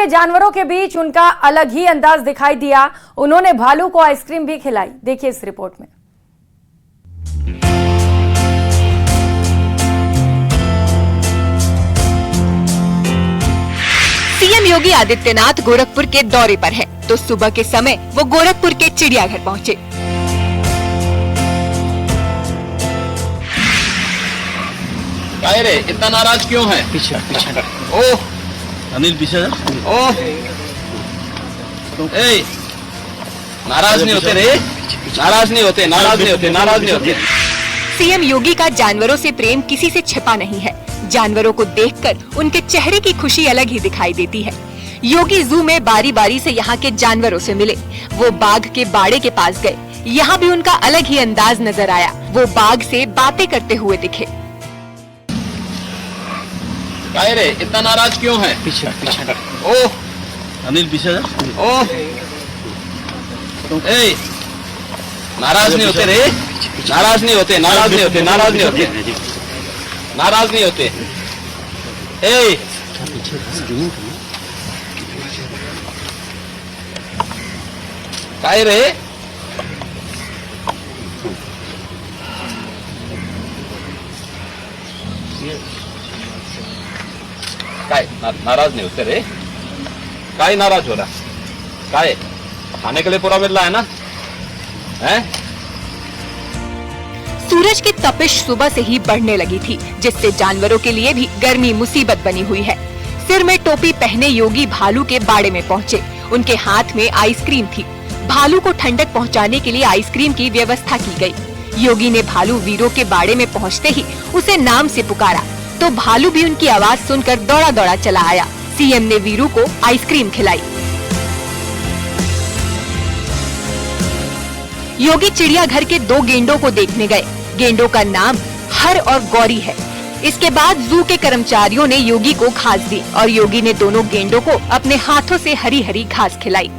के जानवरों के बीच उनका अलग ही अंदाज दिखाई दिया। उन्होंने भालू को आइसक्रीम भी खिलाई। देखिए इस रिपोर्ट में। सीएम योगी आदित्यनाथ गोरखपुर के दौरे पर हैं, तो सुबह के समय वो गोरखपुर के चिड़ियाघर पहुंचे। काहे रे इतना नाराज क्यों है? पीछे पीछे। ओह अनिल पीछे। ओह ए नाराज नहीं होते रे, नाराज नहीं होते, नाराज नहीं होते, नाराज नहीं होते। सीएम योगी का जानवरों से प्रेम किसी से छिपा नहीं है। जानवरों को देखकर उनके चेहरे की खुशी अलग ही दिखाई देती है। योगी जू में बारी बारी से यहाँ के जानवरों से मिले। वो बाघ के बाड़े के पास गए। यहाँ भी उनका अलग ही अंदाज नजर आया। वो बाघ से बातें करते हुए दिखे। काहे रे इतना नाराज क्यों है? पीछे पीछे। ओह अनिल पीछे। ओह ए नाराज नहीं होते रे, नाराज नहीं होते, नाराज नहीं होते, नाराज नहीं होते, नाराज नहीं होते। ए काहे रे काय नाराज नहीं होते रे? काय नाराज हो रहा? काय खाने के लिए पूरा मिल रहा है ना? हैं? सूरज की तपिश सुबह से ही बढ़ने लगी थी, जिससे जानवरों के लिए भी गर्मी मुसीबत बनी हुई है। सिर में टोपी पहने योगी भालू के बाड़े में पहुँचे। उनके हाथ में आइसक्रीम थी। भालू को ठंडक पहुँचाने के लिए आइसक्रीम की व्यवस्था की गयी। योगी ने भालू वीरों के बाड़े में पहुँचते ही उसे नाम से पुकारा, तो भालू भी उनकी आवाज सुनकर दौड़ा दौड़ा चला आया। सीएम ने वीरू को आइसक्रीम खिलाई। योगी चिड़ियाघर के 2 गेंडों को देखने गए। गेंडों का नाम हर और गौरी है। इसके बाद जू के कर्मचारियों ने योगी को घास दी और योगी ने दोनों गेंडों को अपने हाथों से हरी हरी घास खिलाई।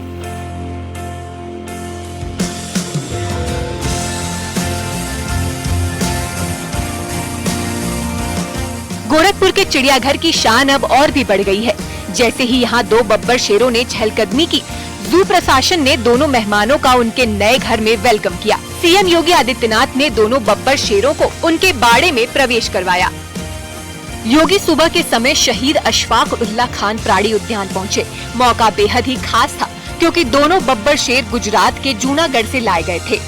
गोरखपुर के चिड़ियाघर की शान अब और भी बढ़ गई है। जैसे ही यहाँ 2 बब्बर शेरों ने चहलकदमी की, जू प्रशासन ने दोनों मेहमानों का उनके नए घर में वेलकम किया। सीएम योगी आदित्यनाथ ने दोनों बब्बर शेरों को उनके बाड़े में प्रवेश करवाया। योगी सुबह के समय शहीद अशफाक उल्लाह खान प्राणी उद्यान पहुँचे। मौका बेहद ही खास था, क्योंकि दोनों बब्बर शेर गुजरात के जूनागढ़ से लाए गए थे।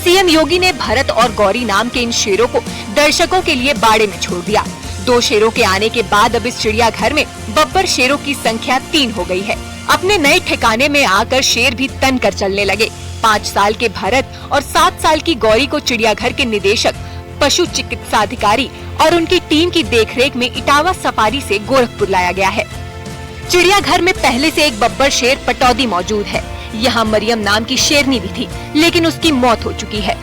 सीएम योगी ने भरत और गौरी नाम के इन शेरों को दर्शकों के लिए बाड़े में छोड़ दिया। 2 शेरों के आने के बाद अब इस चिड़ियाघर में बब्बर शेरों की संख्या 3 हो गई है। अपने नए ठिकाने में आकर शेर भी तन कर चलने लगे। 5 साल के भरत और 7 साल की गौरी को चिड़ियाघर के निदेशक, पशु चिकित्सा अधिकारी और उनकी टीम की देखरेख में इटावा सफारी से गोरखपुर लाया गया है। चिड़ियाघर में पहले से एक बब्बर शेर पटौदी मौजूद है। यहाँ मरियम नाम की शेरनी भी थी, लेकिन उसकी मौत हो चुकी है।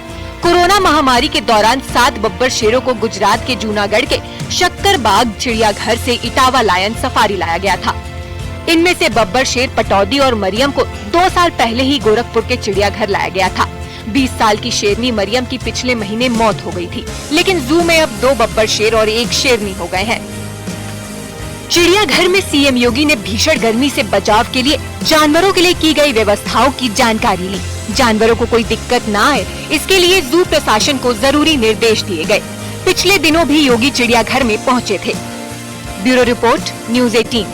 कोरोना महामारी के दौरान 7 बब्बर शेरों को गुजरात के जूनागढ़ के शक्करबाग चिड़ियाघर से इटावा लायन सफारी लाया गया था। इनमें से बब्बर शेर पटौदी और मरियम को 2 साल पहले ही गोरखपुर के चिड़ियाघर लाया गया था। 20 साल की शेरनी मरियम की पिछले महीने मौत हो गई थी, लेकिन जू में अब 2 बब्बर शेर और 1 शेरनी हो गए हैं। चिड़ियाघर में सीएम योगी ने भीषण गर्मी से बचाव के लिए जानवरों के लिए की गई व्यवस्थाओं की जानकारी ली। जानवरों को कोई दिक्कत न आए, इसके लिए जू प्रशासन को जरूरी निर्देश दिए गए। पिछले दिनों भी योगी चिड़ियाघर में पहुंचे थे। Bureau report, news 18।